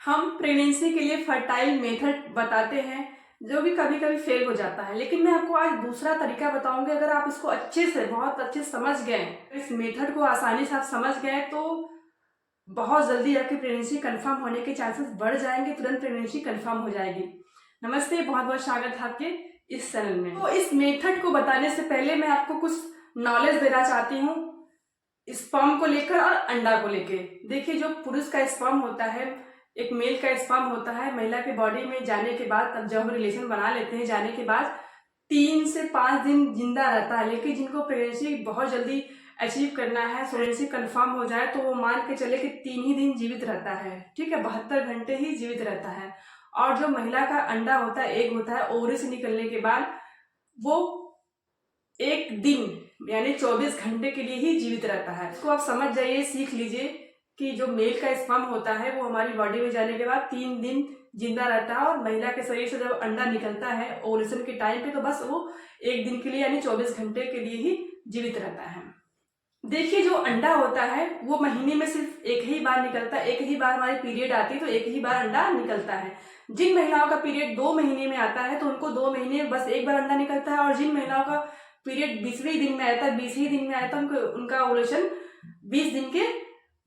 हम प्रेगनेंसी के लिए फर्टाइल मेथड बताते हैं जो भी कभी कभी फेल हो जाता है, लेकिन मैं आपको आज दूसरा तरीका बताऊंगी। अगर आप इसको अच्छे से बहुत अच्छे से समझ गए, इस मेथड को आसानी से आप समझ गए तो बहुत जल्दी आपकी प्रेगनेंसी कंफर्म होने के चांसेस बढ़ जाएंगे, तुरंत प्रेगनेंसी कंफर्म हो जाएगी। नमस्ते, बहुत बहुत स्वागत है आपके इस चैनल में। तो इस मेथड को बताने से पहले मैं आपको कुछ नॉलेज देना चाहती हूँ स्पर्म को लेकर और अंडा को लेकर। देखिए, जो पुरुष का स्पर्म होता है, एक मेल का स्पर्म होता है, महिला के बॉडी में जाने के बाद, तब जब हम रिलेशन बना लेते हैं, जाने के बाद 3 से 5 दिन जिंदा रहता है। लेकिन जिनको प्रेगनेंसी बहुत जल्दी अचीव करना है, प्रेगनेंसी कंफर्म हो जाए, तो वो मान के चले कि 3 ही दिन जीवित रहता है। ठीक है, 72 घंटे ही जीवित रहता है। और जो महिला का अंडा होता है, एग होता है, ओवरी से निकलने के बाद वो 1 दिन यानी 24 घंटे के लिए ही जीवित रहता है। इसको आप समझ जाइए, सीख लीजिए कि जो मेल का स्पर्म होता है वो हमारी बॉडी में जाने के बाद 3 दिन जिंदा रहता है, और महिला के शरीर से जब अंडा निकलता है ओवुलेशन के टाइम पे, तो बस वो 1 दिन के लिए यानी 24 घंटे के लिए ही जीवित रहता है। देखिए, जो अंडा होता है वो महीने में सिर्फ एक ही बार निकलता है। एक ही बार हमारी पीरियड आती है तो एक ही बार अंडा निकलता है। जिन महिलाओं का पीरियड 2 महीने में आता है तो उनको 2 महीने में बस एक बार अंडा निकलता है, और जिन महिलाओं का पीरियड 20वें दिन में आता है, 20वें दिन में आता है, उनका ओवुलेशन 20 दिन के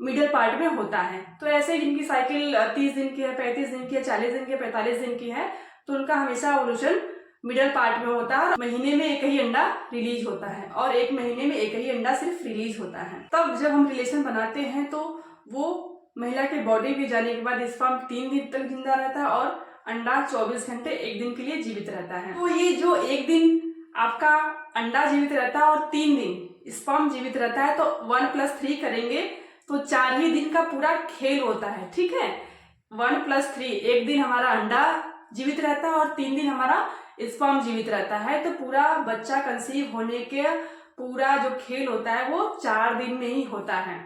मिडिल पार्ट में होता है। तो ऐसे जिनकी साइकिल 30 दिन की है, 35 दिन की है, 40 दिन की है, 45 दिन की है, तो उनका हमेशा ओवुलेशन मिडिल पार्ट में होता है। महीने में एक ही अंडा रिलीज होता है, और 1 महीने में एक ही अंडा सिर्फ रिलीज होता है। तब जब हम रिलेशन बनाते हैं तो वो महिला के बॉडी में जाने के बाद स्पर्म 3 दिन तक जिंदा रहता है, और अंडा 24 घंटे 1 दिन के लिए जीवित रहता है। तो ये जो 1 दिन आपका अंडा जीवित रहता है और 3 दिन स्पर्म जीवित रहता है, तो 1+3 करेंगे तो 4 ही दिन का पूरा खेल होता है। ठीक है, 1+3, 1 दिन हमारा अंडा जीवित रहता है और 3 दिन हमारा स्पर्म जीवित रहता है। तो पूरा बच्चा कंसीव होने के पूरा जो खेल होता है वो 4 दिन में ही होता है।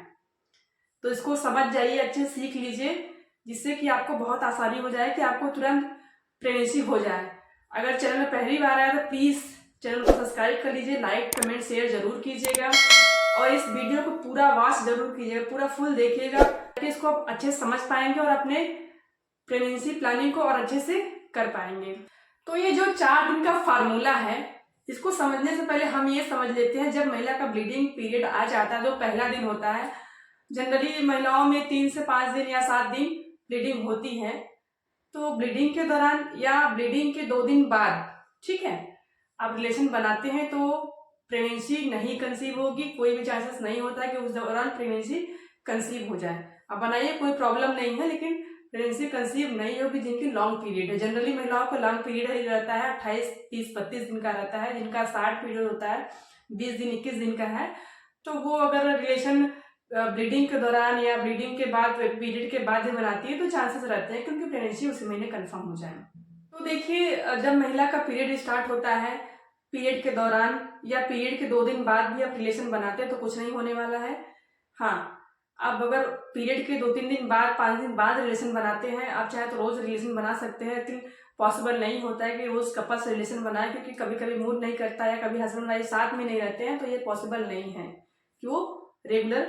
तो इसको समझ जाइए, अच्छे सीख लीजिए, जिससे कि आपको बहुत आसानी हो जाए कि आपको तुरंत प्रेगनेंसी हो जाए। अगर चैनल में पहली बार आया तो प्लीज चैनल को सब्सक्राइब कर लीजिए, लाइक कमेंट शेयर जरूर कीजिएगा, और इस वीडियो को पूरा वॉच जरूर कीजिएगा, पूरा फुल देखिएगा, ताकि इसको आप अच्छे से समझ पाएंगे और अपने प्रेगनेंसी प्लानिंग को और अच्छे से कर पाएंगे। तो ये जो 4 दिन का फार्मूला है, इसको समझने से पहले हम ये समझ लेते हैं, जब महिला का ब्लीडिंग पीरियड आ जाता है, जो पहला दिन होता है, जनरली महिलाओं में 3 से 5 दिन या 7 दिन ब्लीडिंग होती है। तो ब्लीडिंग के दौरान या ब्लीडिंग के 2 दिन बाद, ठीक है, आप रिलेशन बनाते हैं तो प्रेगनेंसी नहीं कंसीव होगी। कोई भी चांसेस नहीं होता है कि उस दौरान प्रेगनेंसी कंसीव हो जाए। अब बनाइए, कोई प्रॉब्लम नहीं है, लेकिन प्रेगनेंसी कंसीव नहीं होगी जिनकी लॉन्ग पीरियड है। जनरली महिलाओं का लॉन्ग पीरियड रहता है 28, 30, 32 दिन का रहता है। जिनका 60 पीरियड होता है, 20 दिन 21 दिन का है, तो वो अगर रिलेशन ब्लीडिंग के दौरान या ब्लीडिंग के बाद, पीरियड के बाद ही बनाती है, तो चांसेस रहते हैं क्योंकि प्रेगनेंसी उसी महीने कंफर्म हो जाए। तो देखिए, जब महिला का पीरियड स्टार्ट होता है, पीरियड के दौरान या पीरियड के 2 दिन बाद भी आप रिलेशन बनाते हैं तो कुछ नहीं होने वाला है। हाँ, आप अगर पीरियड के 2-3 दिन बाद, 5 दिन बाद रिलेशन बनाते हैं, आप चाहे तो रोज रिलेशन बना सकते हैं, लेकिन पॉसिबल नहीं होता है कि रोज कपल से रिलेशन बनाए, क्योंकि कभी कभी मूड नहीं करता है, कभी हस्बैंड वाइफ साथ में नहीं रहते हैं, तो ये पॉसिबल नहीं है कि वो रेगुलर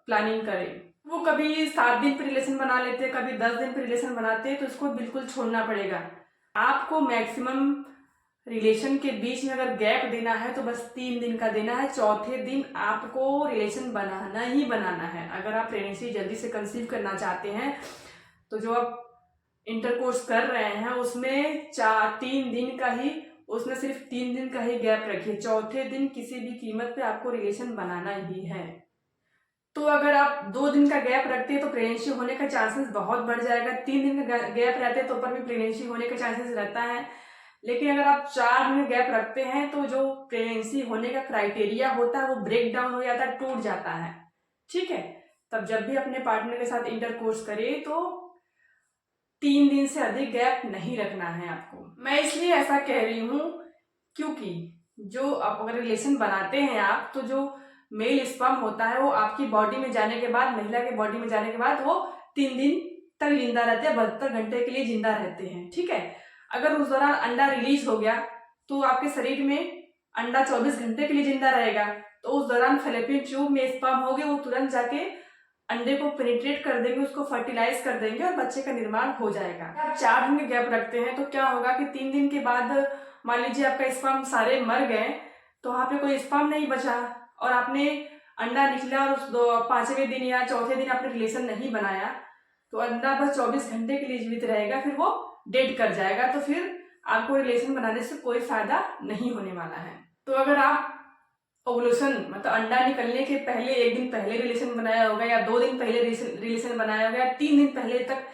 प्लानिंग करें। वो कभी 7 दिन पर रिलेशन बना लेते हैं, कभी 10 दिन पर रिलेशन बनाते हैं, तो इसको बिल्कुल छोड़ना पड़ेगा। आपको मैक्सिमम रिलेशन के बीच में अगर गैप देना है तो बस 3 दिन का देना है। चौथे दिन आपको रिलेशन बनाना ही बनाना है। अगर आप प्रेगनेंसी जल्दी से कंसीव करना चाहते हैं, तो जो आप इंटरकोर्स कर रहे हैं उसमें 3 दिन का ही, उसमें सिर्फ 3 दिन का ही गैप रखिए। चौथे दिन किसी भी कीमत पे आपको रिलेशन बनाना ही है। तो अगर आप 2 दिन का गैप रखते हैं तो प्रेगनेंसी होने का चांसेस बहुत बढ़ जाएगा। 3 दिन का गैप रहते हैं तो ऊपर भी प्रेगनेंसी होने का चांसेस रहता है। लेकिन अगर आप 4 दिन गैप रखते हैं तो जो प्रेगनेंसी होने का क्राइटेरिया होता है वो ब्रेक डाउन हो जाता है, टूट जाता है। ठीक है, तब जब भी अपने पार्टनर के साथ इंटरकोर्स करें तो 3 दिन से अधिक गैप नहीं रखना है आपको। मैं इसलिए ऐसा कह रही हूँ क्योंकि जो आप अगर रिलेशन बनाते हैं आप, तो जो मेल स्पर्म होता है वो आपकी बॉडी में जाने के बाद, महिला के बॉडी में जाने के बाद वो 3 दिन तक जिंदा रहते हैं, 72 घंटे के लिए जिंदा रहते हैं। ठीक है, अगर उस दौरान अंडा रिलीज हो गया तो आपके शरीर में अंडा 24 घंटे के लिए जिंदा रहेगा, तो उस दौरान फैलोपियन ट्यूब में स्पर्म होंगे, वो तुरंत जाके अंडे को पेनिट्रेट कर देंगे, उसको फर्टिलाइज कर देंगे और बच्चे का निर्माण हो जाएगा। आप 4 दिन के गैप रखते हैं तो क्या होगा कि 3 दिन के बाद मान लीजिए आपका स्पर्म सारे मर गए, तो वहाँ पे कोई स्पर्म नहीं बचा और आपने अंडा निकला और उस 5वें दिन या चौथे दिन आपने रिलेशन नहीं बनाया, तो अंडा बस 24 घंटे के लिए जीवित रहेगा, फिर वो डेड कर जाएगा। तो फिर आपको रिलेशन बनाने से कोई फायदा नहीं होने वाला है। तो अगर आप ओवुलेशन मतलब अंडा निकलने के पहले 1 दिन पहले रिलेशन बनाया होगा या 2 दिन पहले रिलेशन बनाया होगा या 3 दिन पहले तक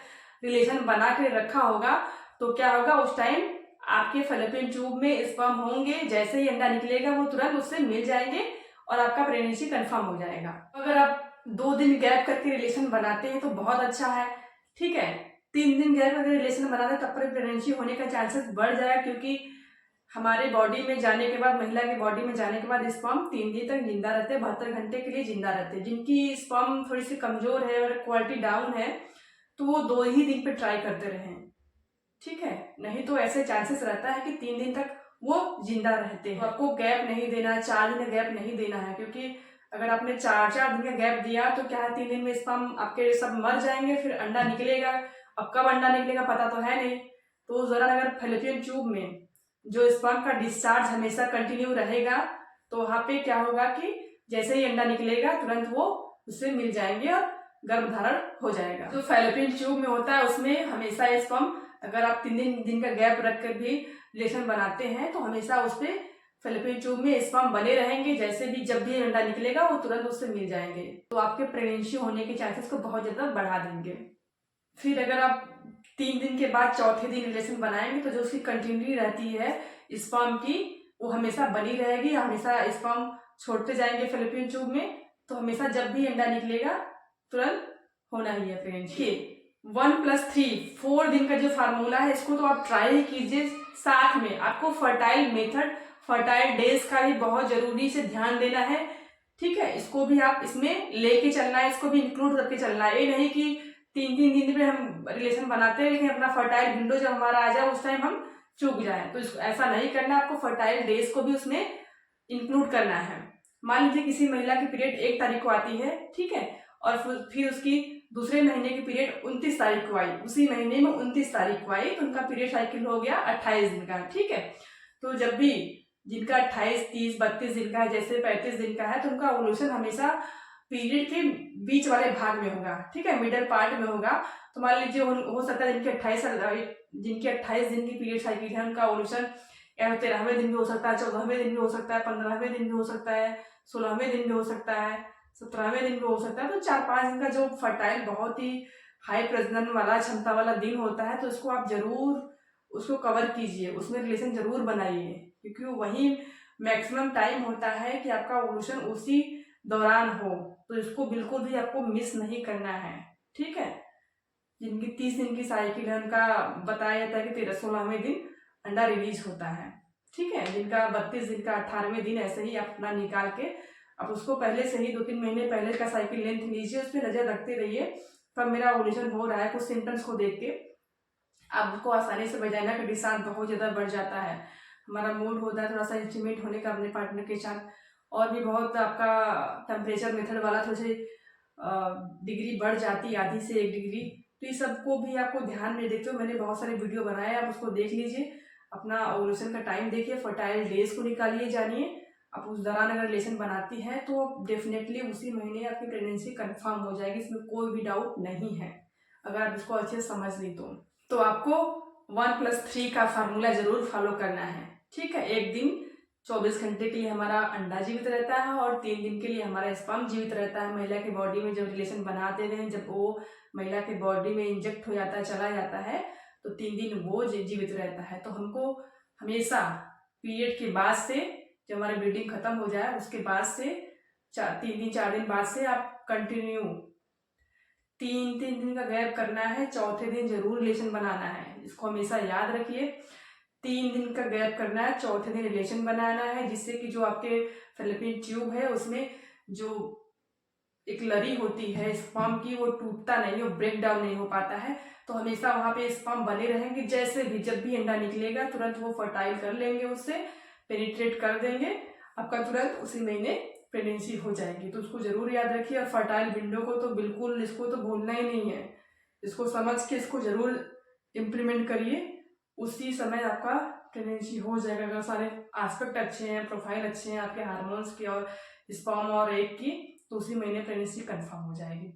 रिलेशन बना के रखा होगा, तो क्या होगा, उस टाइम आपके फैलोपियन ट्यूब में स्पर्म होंगे, जैसे ही अंडा निकलेगा वो तुरंत उससे मिल जाएंगे और आपका प्रेगनेंसी कंफर्म हो जाएगा। अगर आप 2 दिन गैप करके रिलेशन बनाते हैं तो बहुत अच्छा है, ठीक है। 3 दिन गैप करके रिलेशन बनाते हैं तब पर प्रेगनेंसी होने का चांसेस बढ़ जाएगा, क्योंकि हमारे बॉडी में जाने के बाद, महिला के बॉडी में जाने के बाद स्पर्म 3 दिन तक जिंदा रहते हैं, 72 घंटे के लिए जिंदा रहते हैं। जिनकी स्पर्म थोड़ी सी कमजोर है और क्वालिटी डाउन है तो वो 2 ही दिन पे ट्राई करते रहें, ठीक है। नहीं तो ऐसे चांसेस रहता है कि 3 दिन तक वो जिंदा रहते हैं। आपको गैप नहीं देना, 4 दिन का गैप नहीं देना है, क्योंकि अगर आपने 4 दिन का गैप दिया तो क्या है, 3 दिन में स्पर्म आपके सब मर जाएंगे, फिर अंडा निकलेगा। अब कब अंडा निकलेगा पता तो है नहीं, तो जरा अगर फैलोपियन ट्यूब में जो स्पर्म का डिस्चार्ज हमेशा कंटिन्यू रहेगा तो वहाँ पे क्या होगा कि जैसे ही अंडा निकलेगा तुरंत वो उससे मिल जाएंगे और गर्भधारण हो जाएगा। जो फैलोपियन ट्यूब में होता है उसमें हमेशा स्पर्म, अगर आप 3 दिन का गैप रखकर भी रिलेशन बनाते हैं तो हमेशा उस पर फैलोपियन ट्यूब में स्पर्म बने रहेंगे, जैसे भी जब भी अंडा निकलेगा वो तुरंत उससे मिल जाएंगे, तो आपके प्रेगनेंसी होने के चांसेस को बहुत ज्यादा बढ़ा देंगे। फिर अगर आप 3 दिन के बाद चौथे दिन रिलेशन बनाएंगे तो जो उसकी कंटिन्यूटी रहती है स्पर्म की वो हमेशा बनी रहेगी, हमेशा स्पर्म छोड़ते जाएंगे फैलोपियन ट्यूब में, तो हमेशा जब भी अंडा निकलेगा तुरंत होना ही है प्रेगनेंसी। 1+3 4 दिन का जो फार्मूला है इसको तो आप ट्राई कीजिए। साथ में आपको फर्टाइल मेथड, फर्टाइल डेज का भी बहुत जरूरी से ध्यान देना है, ठीक है। इसको भी आप इसमें लेके चलना है, इसको भी इंक्लूड करके चलना है। ये नहीं कि 3 दिन में हम रिलेशन बनाते हैं लेकिन अपना फर्टाइल विंडो जब हमारा आ जाए उस टाइम हम चूक जाए, तो ऐसा नहीं करना। आपको फर्टाइल डेज को भी उसमें इंक्लूड करना है। मान लीजिए किसी महिला की पीरियड 1 तारीख को आती है, ठीक है, और फिर उसकी दूसरे महीने की पीरियड 29 तारीख को आई, उसी महीने में 29 तारीख को आई, तो उनका पीरियड साइकिल हो गया 28 दिन का, ठीक है। तो जब भी जिनका 28, 30, 32 दिन का है, जैसे 35 दिन का है, तो उनका ओवुलेशन हमेशा पीरियड के बीच वाले भाग में होगा, ठीक है, मिडल पार्ट में होगा। तो मान लीजिए हो सकता है जिनके 28 दिन की पीरियड साइकिल है उनका ओवुलेशन 13वें दिन भी हो सकता है, 14वें दिन भी हो सकता है, 15वें दिन भी हो सकता है, 16वें दिन भी हो सकता है, 17वें दिन भी हो सकता है। तो 4-5 दिन का जो फर्टाइल बहुत ही हाई प्रजनन वाला क्षमता वाला दिन होता है, तो उसको आप जरूर उसको कवर कीजिए, उसमें रिलेशन जरूर बनाइए, क्योंकि वही मैक्सिमम टाइम होता है कि आपका ओवुलेशन उसी दौरान हो, तो इसको बिल्कुल भी आपको मिस नहीं करना है, ठीक है। जिनकी 30 दिन की साइकिल है उनका बताया जाता है कि 16वें दिन अंडा रिलीज होता है, ठीक है। जिनका 32 दिन का 18वें दिन, ऐसे ही आप अपना निकाल के आप उसको पहले से ही 2-3 महीने पहले का साइकिल लेंथ लीजिए, उस पर नजर रखते रहिए कब मेरा ओवुलेशन हो रहा है। कुछ सिम्टम्स को देख के आपको आसानी से वजाइना का डिस्चार्ज बहुत ज़्यादा बढ़ जाता है। हमारा मूड होता है थोड़ा सा इंटीमेट होने का अपने पार्टनर के साथ, और भी बहुत आपका टेम्परेचर मेथड वाला थोड़ी सी डिग्री बढ़ जाती है, आधी से 1 डिग्री। तो ये सबको भी आपको ध्यान में देखते हो, मैंने बहुत सारे वीडियो बनाए, आप उसको देख लीजिए, अपना ओवुलेशन का टाइम देखिए, फर्टाइल डेज को निकालिए, जानिए। आप उस दौरान अगर रिलेशन बनाती हैं तो डेफिनेटली उसी महीने आपकी प्रेगनेंसी कंफर्म हो जाएगी, इसमें कोई भी डाउट नहीं है, अगर आप इसको अच्छे से समझ ली तो आपको 1+3 का फार्मूला जरूर फॉलो करना है, ठीक है। 1 दिन 24 घंटे के लिए हमारा अंडा जीवित रहता है और 3 दिन के लिए हमारा स्पर्म जीवित रहता है। महिला की बॉडी में जब रिलेशन बनाते हैं, जब वो महिला की बॉडी में इंजेक्ट हो जाता है, चला जाता है, तो 3 दिन वो जीवित रहता है। तो हमको हमेशा पीरियड के बाद से, जब हमारी ब्लीडिंग खत्म हो जाए उसके बाद से 4 दिन बाद से आप कंटिन्यू 3 दिन का गैप करना है, चौथे दिन जरूर रिलेशन बनाना है, इसको हमेशा याद रखिए। 3 दिन का गैप करना है, चौथे दिन रिलेशन बनाना है, जिससे कि जो आपके फैलोपियन ट्यूब है उसमें जो एक लरी होती है स्पर्म की, वो टूटता नहीं, वो ब्रेक डाउन नहीं हो पाता है, तो हमेशा वहां पे स्पर्म बने रहेंगे। जैसे भी जब भी अंडा निकलेगा तुरंत वो फर्टाइल कर लेंगे, उससे पेनिट्रेट कर देंगे, आपका तुरंत उसी महीने प्रेगनेंसी हो जाएगी। तो उसको ज़रूर याद रखिए। और फर्टाइल विंडो को तो बिल्कुल इसको तो भूलना ही नहीं है। इसको समझ के इसको ज़रूर इम्प्लीमेंट करिए, उसी समय आपका प्रेगनेंसी हो जाएगा। अगर सारे एस्पेक्ट अच्छे हैं, प्रोफाइल अच्छे हैं आपके हार्मोन्स के और स्पर्म और एग की, तो उसी महीने प्रेगनेंसी कंफर्म हो जाएगी।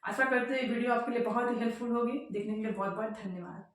आशा करते हैं वीडियो आपके लिए बहुत ही हेल्पफुल होगी। देखने के लिए बहुत बहुत धन्यवाद।